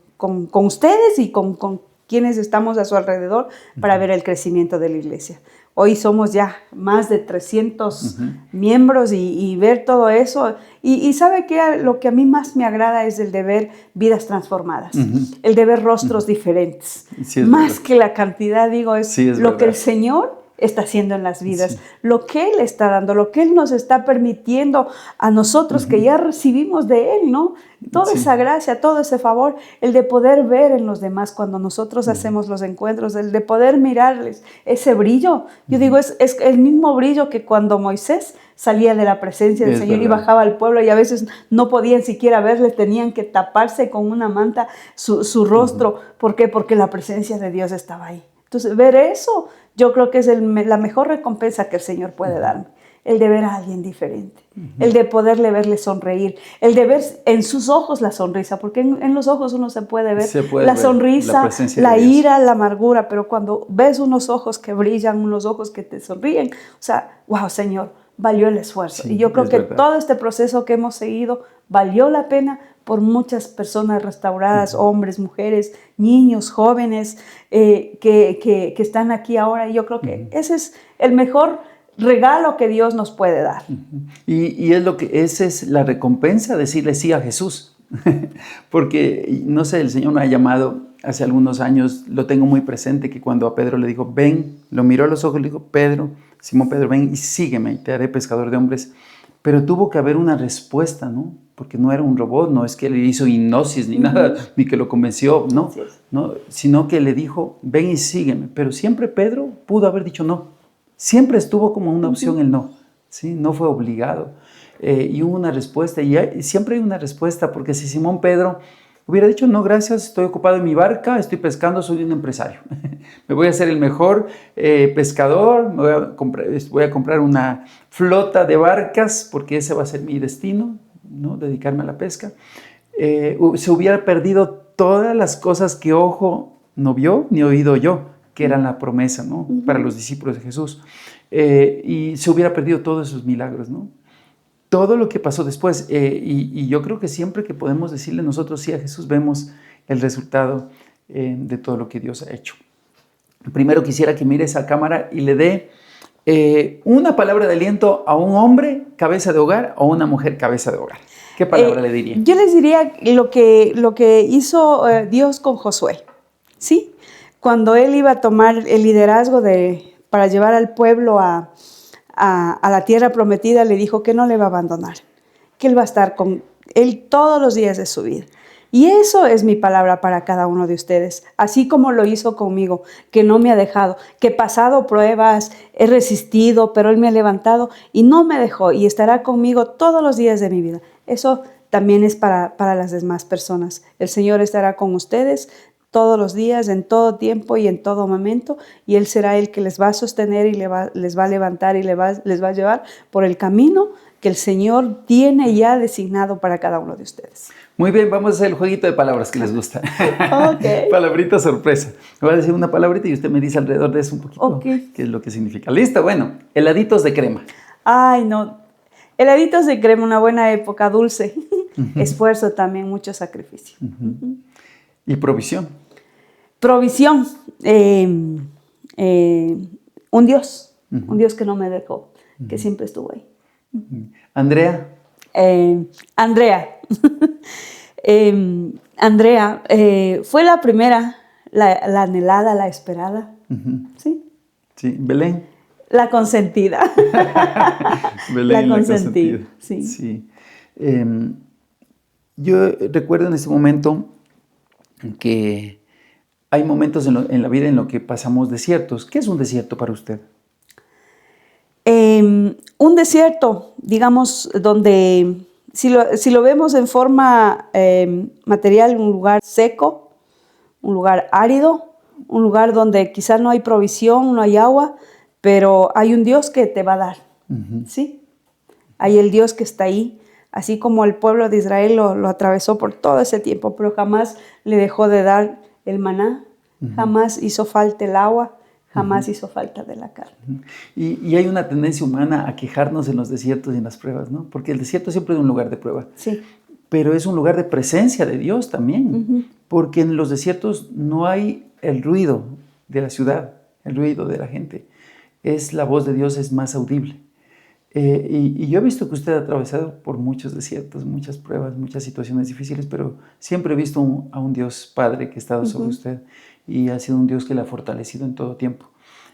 ustedes y con quienes estamos a su alrededor para ver el crecimiento de la iglesia. Hoy somos ya más de 300 miembros y ver todo eso. Y ¿sabe qué? Lo que a mí más me agrada es el de ver vidas transformadas, el de ver rostros diferentes. Sí, más que la cantidad, digo, es lo verdad. que el Señor está haciendo en las vidas, lo que Él está dando, lo que Él nos está permitiendo a nosotros que ya recibimos de Él, ¿no? Toda esa gracia, todo ese favor, el de poder ver en los demás cuando nosotros hacemos los encuentros, el de poder mirarles ese brillo. Yo digo, es el mismo brillo que cuando Moisés salía de la presencia del Señor y bajaba al pueblo y a veces no podían siquiera verle, tenían que taparse con una manta su rostro. ¿Por qué? Porque la presencia de Dios estaba ahí. Entonces, ver eso, yo creo que es la mejor recompensa que el Señor puede darme. El de ver a alguien diferente, el de poderle verle sonreír, el de ver en sus ojos la sonrisa, porque en los ojos uno se puede ver la sonrisa, la ira, la amargura, pero cuando ves unos ojos que brillan, unos ojos que te sonríen, o sea, wow, Señor, valió el esfuerzo. Y yo creo que todo este proceso que hemos seguido valió la pena por muchas personas restauradas, hombres, mujeres, niños, jóvenes que están aquí ahora. Y yo creo que ese es el mejor regalo que Dios nos puede dar. Y esa es la recompensa, decirle sí a Jesús. Porque, no sé, el Señor me ha llamado hace algunos años, lo tengo muy presente, que cuando a Pedro le dijo, ven, lo miró a los ojos y le dijo, Simón Pedro, ven y sígueme y te haré pescador de hombres. Pero tuvo que haber una respuesta, ¿no? Porque no era un robot, no es que le hizo hipnosis ni nada, ni que lo convenció, ¿no? ¿no? Sino que le dijo, ven y sígueme. Pero siempre Pedro pudo haber dicho no. Siempre estuvo como una opción el no, ¿sí? No fue obligado. Y hubo una respuesta, y siempre hay una respuesta, porque si Simón Pedro hubiera dicho, no, gracias, estoy ocupado en mi barca, estoy pescando, soy un empresario. Me voy a hacer el mejor pescador, voy a comprar una flota de barcas, porque ese va a ser mi destino, ¿no? Dedicarme a la pesca. Se hubiera perdido todas las cosas que ojo no vio ni oído yo, que eran la promesa, ¿no? Para los discípulos de Jesús. Y se hubiera perdido todos esos milagros, ¿no? Todo lo que pasó después. Y yo creo que siempre que podemos decirle nosotros sí a Jesús, vemos el resultado de todo lo que Dios ha hecho. Primero quisiera que mire esa cámara y le dé una palabra de aliento a un hombre cabeza de hogar o una mujer cabeza de hogar. ¿Qué palabra le diría? Yo les diría lo que hizo Dios con Josué, ¿sí? Cuando él iba a tomar el liderazgo para llevar al pueblo a la tierra prometida, le dijo que no le va a abandonar, que él va a estar con él todos los días de su vida. Y eso es mi palabra para cada uno de ustedes, así como lo hizo conmigo, que no me ha dejado, que he pasado pruebas, he resistido, pero él me ha levantado y no me dejó y estará conmigo todos los días de mi vida. Eso también es para las demás personas. El Señor estará con ustedes todos los días, en todo tiempo y en todo momento, y Él será el que les va a sostener y les va a levantar y les va a llevar por el camino que el Señor tiene ya designado para cada uno de ustedes. Muy bien, vamos a hacer el jueguito de palabras que les gusta. Okay. Palabrita sorpresa. Voy a decir una palabrita y usted me dice alrededor de eso un poquito qué es lo que significa. ¿Listo? Bueno, heladitos de crema. Ay, no. Heladitos de crema, una buena época, dulce. Esfuerzo también, mucho sacrificio. ¿Y provisión? Provisión. Un Dios que no me dejó, que siempre estuvo ahí. Andrea. Andrea. Andrea fue la primera, la anhelada, la esperada. ¿Sí? Sí. Belén. La consentida. Belén, la consentida. Sí. Sí. Yo recuerdo en ese momento que hay momentos en la vida en los que pasamos desiertos. ¿Qué es un desierto para usted? Un desierto, digamos, donde si lo vemos en forma material, un lugar seco, un lugar árido, un lugar donde quizás no hay provisión, no hay agua, pero hay un Dios que te va a dar, ¿sí? Hay el Dios que está ahí, así como el pueblo de Israel lo atravesó por todo ese tiempo, pero jamás le dejó de dar el maná, jamás hizo falta el agua, jamás hizo falta de la carne. Y hay una tendencia humana a quejarnos en los desiertos y en las pruebas, ¿no? Porque el desierto siempre es un lugar de prueba. Sí. Pero es un lugar de presencia de Dios también, porque en los desiertos no hay el ruido de la ciudad, el ruido de la gente. La voz de Dios es más audible. Y yo he visto que usted ha atravesado por muchos desiertos, muchas pruebas, muchas situaciones difíciles, pero siempre he visto a un Dios Padre que ha estado sobre usted y ha sido un Dios que le ha fortalecido en todo tiempo.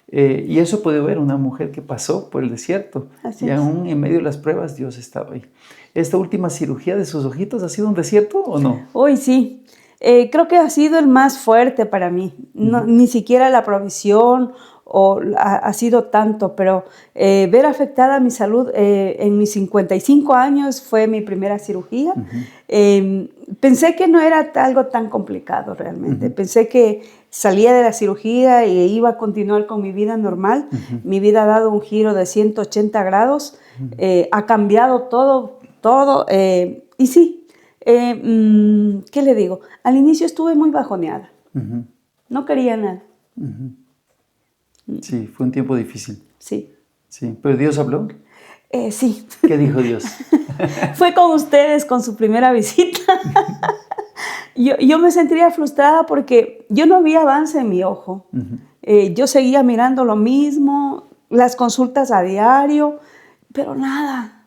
Y eso puede ver una mujer que pasó por el desierto y aún en medio de las pruebas Dios ha estado ahí. ¿Esta última cirugía de sus ojitos ha sido un desierto o no? Uy, sí. Creo que ha sido el más fuerte para mí. No, ni siquiera la provisión ha sido tanto, pero ver afectada mi salud en mis 55 años fue mi primera cirugía. Pensé que no era algo tan complicado realmente. Pensé que salía de la cirugía y iba a continuar con mi vida normal. Mi vida ha dado un giro de 180 grados, ha cambiado todo. Y sí, ¿qué le digo? Al inicio estuve muy bajoneada. No quería nada. Sí, fue un tiempo difícil. Sí. Sí, ¿pero Dios habló? Sí. ¿Qué dijo Dios? Fue con ustedes, con su primera visita. Yo me sentía frustrada porque yo no vi avance en mi ojo. Yo seguía mirando lo mismo, las consultas a diario, pero nada.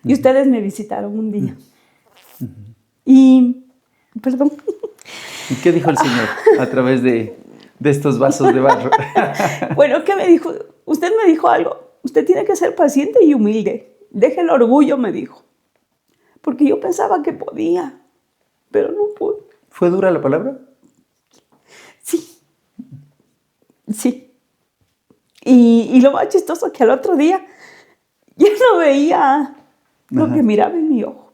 Y ustedes me visitaron un día. Y, perdón. ¿Y qué dijo el Señor a través de estos vasos de barro? Bueno, ¿qué me dijo? Usted me dijo algo. Usted tiene que ser paciente y humilde. Deje el orgullo, me dijo. Porque yo pensaba que podía, pero no pude. ¿Fue dura la palabra? Sí. Sí. Y lo más chistoso es que al otro día ya no veía lo que miraba en mi ojo.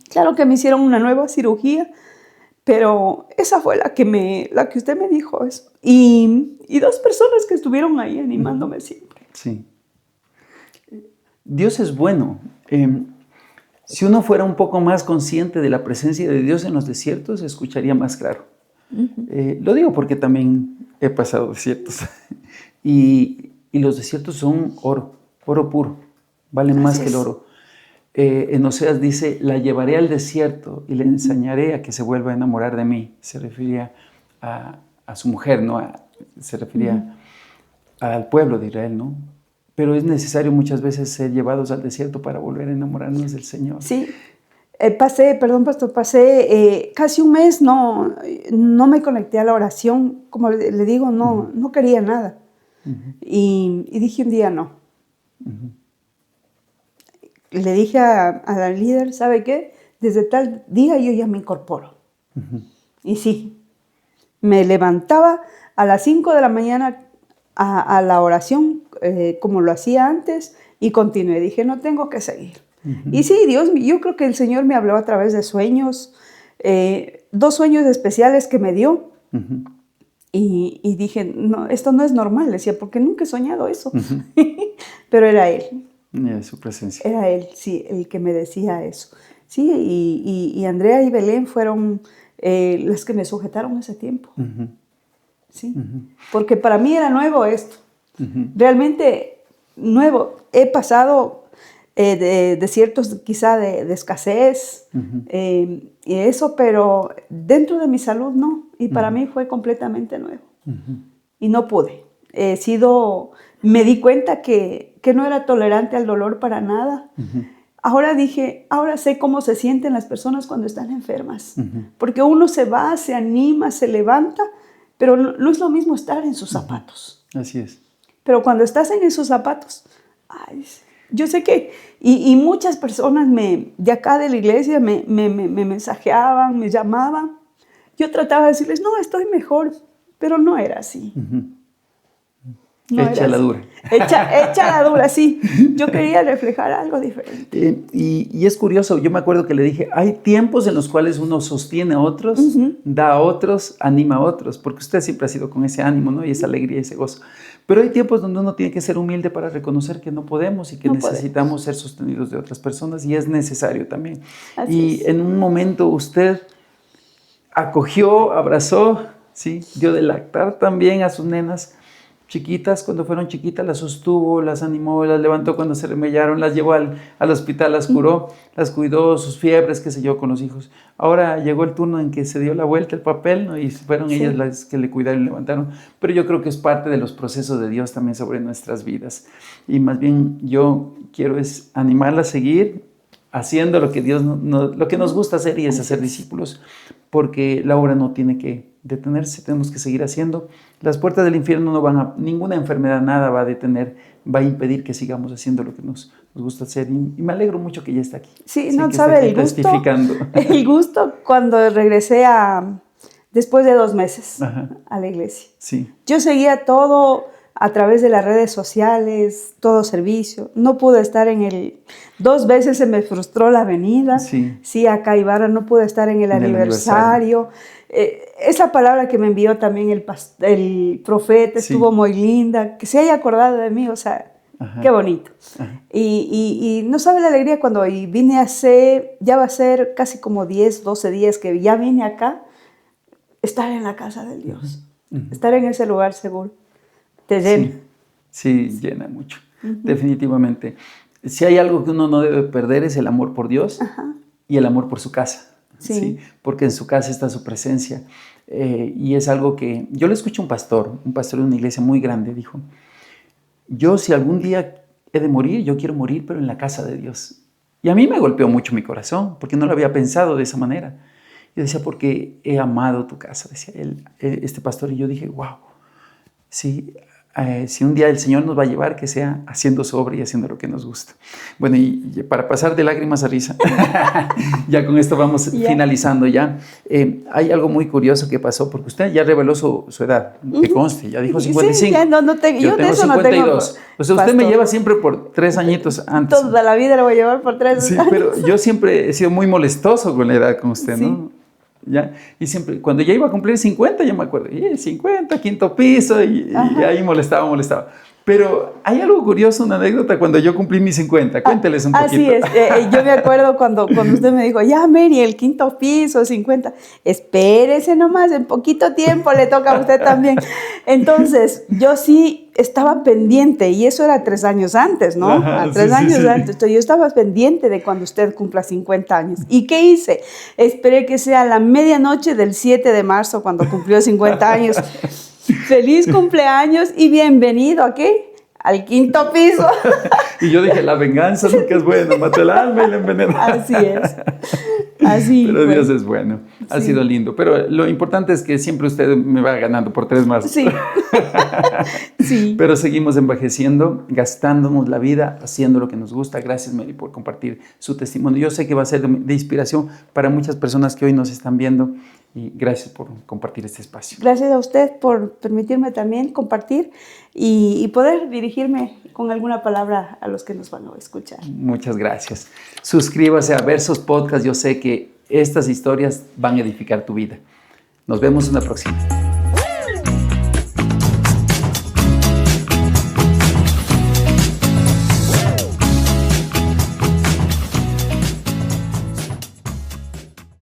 Claro que me hicieron una nueva cirugía, pero esa fue la que usted me dijo eso. Y dos personas que estuvieron ahí animándome siempre. Sí. Dios es bueno. Si uno fuera un poco más consciente de la presencia de Dios en los desiertos, escucharía más claro. Lo digo porque también he pasado desiertos. Y los desiertos son oro puro. Valen más que el oro. En Oseas dice, la llevaré al desierto y le enseñaré a que se vuelva a enamorar de mí. Se refería a su mujer, ¿no? Se refería al pueblo de Israel, ¿no? Pero es necesario muchas veces ser llevados al desierto para volver a enamorarnos del Señor. Sí, pasé casi un mes, no me conecté a la oración. Como le digo, no quería nada. Y dije un día no. Le dije a la líder, ¿sabe qué? Desde tal día yo ya me incorporo. Y sí, me levantaba a las 5 de la mañana a la oración, como lo hacía antes, y continué. Dije, no tengo que seguir. Y sí, yo creo que el Señor me habló a través de sueños, 2 sueños especiales que me dio. Y dije, no, esto no es normal. Decía, porque nunca he soñado eso. Pero era Él. Su presencia. Era Él, sí, el que me decía eso. Sí, y Andrea y Belén fueron las que me sujetaron ese tiempo. Sí, porque para mí era nuevo esto. Realmente nuevo. He pasado de desiertos quizá de escasez y eso, pero dentro de mi salud no. Y para mí fue completamente nuevo. Y no pude. Me di cuenta que no era tolerante al dolor para nada. Ahora sé cómo se sienten las personas cuando están enfermas. Porque uno se va, se anima, se levanta, pero no es lo mismo estar en sus zapatos. Así es. Pero cuando estás en esos zapatos, yo sé que, y muchas personas de acá de la iglesia me mensajeaban, me llamaban. Yo trataba de decirles, no, estoy mejor, pero no era así. No echa la dura. Echa la dura, sí. Yo quería reflejar algo diferente. Y es curioso, yo me acuerdo que le dije, hay tiempos en los cuales uno sostiene a otros, da a otros, anima a otros, porque usted siempre ha sido con ese ánimo, ¿no? Y esa alegría y ese gozo. Pero hay tiempos donde uno tiene que ser humilde para reconocer que no podemos y que necesitamos ser sostenidos de otras personas, y es necesario también. Y en un momento usted acogió, abrazó, ¿sí? Dio de lactar también a sus nenas chiquitas. Cuando fueron chiquitas las sostuvo, las animó, las levantó cuando se remellaron, las llevó al hospital, las curó, las cuidó, sus fiebres, qué sé yo, con los hijos. Ahora llegó el turno en que se dio la vuelta el papel, ¿no? Y fueron ellas las que le cuidaron y levantaron. Pero yo creo que es parte de los procesos de Dios también sobre nuestras vidas. Y más bien yo quiero es animarla a seguir haciendo lo que Dios lo que nos gusta hacer, y es hacer discípulos, porque la obra no tiene que detenerse, tenemos que seguir haciendo. Las puertas del infierno no van a, ninguna enfermedad, nada va a detener, va a impedir que sigamos haciendo lo que nos gusta hacer, y me alegro mucho que ya está aquí. Sí, no sabe el gusto cuando regresé después de 2 meses a la iglesia. Sí. Yo seguía todo a través de las redes sociales, todo servicio. No pude estar 2 veces se me frustró la venida. Sí, acá Ibarra no pude estar en el aniversario. Esa palabra que me envió también el profeta estuvo muy linda. Que se haya acordado de mí, o sea, qué bonito. Y no sabe la alegría cuando vine ya va a ser casi como 10, 12 días que ya vine acá, estar en la casa de Dios, estar en ese lugar seguro. Te llena. Sí, llena mucho, definitivamente. Si hay algo que uno no debe perder es el amor por Dios y el amor por su casa. Sí. Porque en su casa está su presencia. Y es algo que yo le escuché a un pastor de una iglesia muy grande, dijo: yo, si algún día he de morir, yo quiero morir, pero en la casa de Dios. Y a mí me golpeó mucho mi corazón, porque no lo había pensado de esa manera. Yo decía, porque he amado tu casa, decía este pastor, y yo dije, wow, sí. Si un día el Señor nos va a llevar, que sea haciendo su obra y haciendo lo que nos gusta. Bueno, y para pasar de lágrimas a risa, ya con esto vamos finalizando ya. Hay algo muy curioso que pasó, porque usted ya reveló su edad, que conste, ya dijo 55. Sí, ya yo tengo 52. No tengo, o sea, usted me lleva siempre por 3 añitos antes. Toda la vida lo voy a llevar por 3 años. Sí, pero yo siempre he sido muy molestoso con la edad con usted, ¿no? ¿Ya? Y siempre, cuando ya iba a cumplir 50, yo me acuerdo, 50, 5º piso, y ahí molestaba. Pero hay algo curioso, una anécdota, cuando yo cumplí mis 50, cuénteles un poquito. Así es, yo me acuerdo cuando usted me dijo, ya Mary, el 5º piso, 50, espérese nomás, en poquito tiempo le toca a usted también. Entonces, yo sí estaba pendiente, y eso era 3 años antes, ¿no? 3 años antes. Entonces, yo estaba pendiente de cuando usted cumpla 50 años. ¿Y qué hice? Esperé que sea la medianoche del 7 de marzo, cuando cumplió 50 años. ¡Feliz cumpleaños y bienvenido! ¿A qué? Al 5º piso. Y yo dije, la venganza nunca es buena, mata el alma y la envenena. Así es. Así. Pero Dios es bueno. Ha sido lindo. Pero lo importante es que siempre usted me va ganando por 3 más. Sí. Sí. Pero seguimos envejeciendo, gastándonos la vida, haciendo lo que nos gusta. Gracias, Mary, por compartir su testimonio. Yo sé que va a ser de inspiración para muchas personas que hoy nos están viendo. Y gracias por compartir este espacio. Gracias a usted por permitirme también compartir y poder dirigirme con alguna palabra a los que nos van a escuchar. Muchas gracias. Suscríbase a Versos Podcast. Yo sé que estas historias van a edificar tu vida. Nos vemos en la próxima.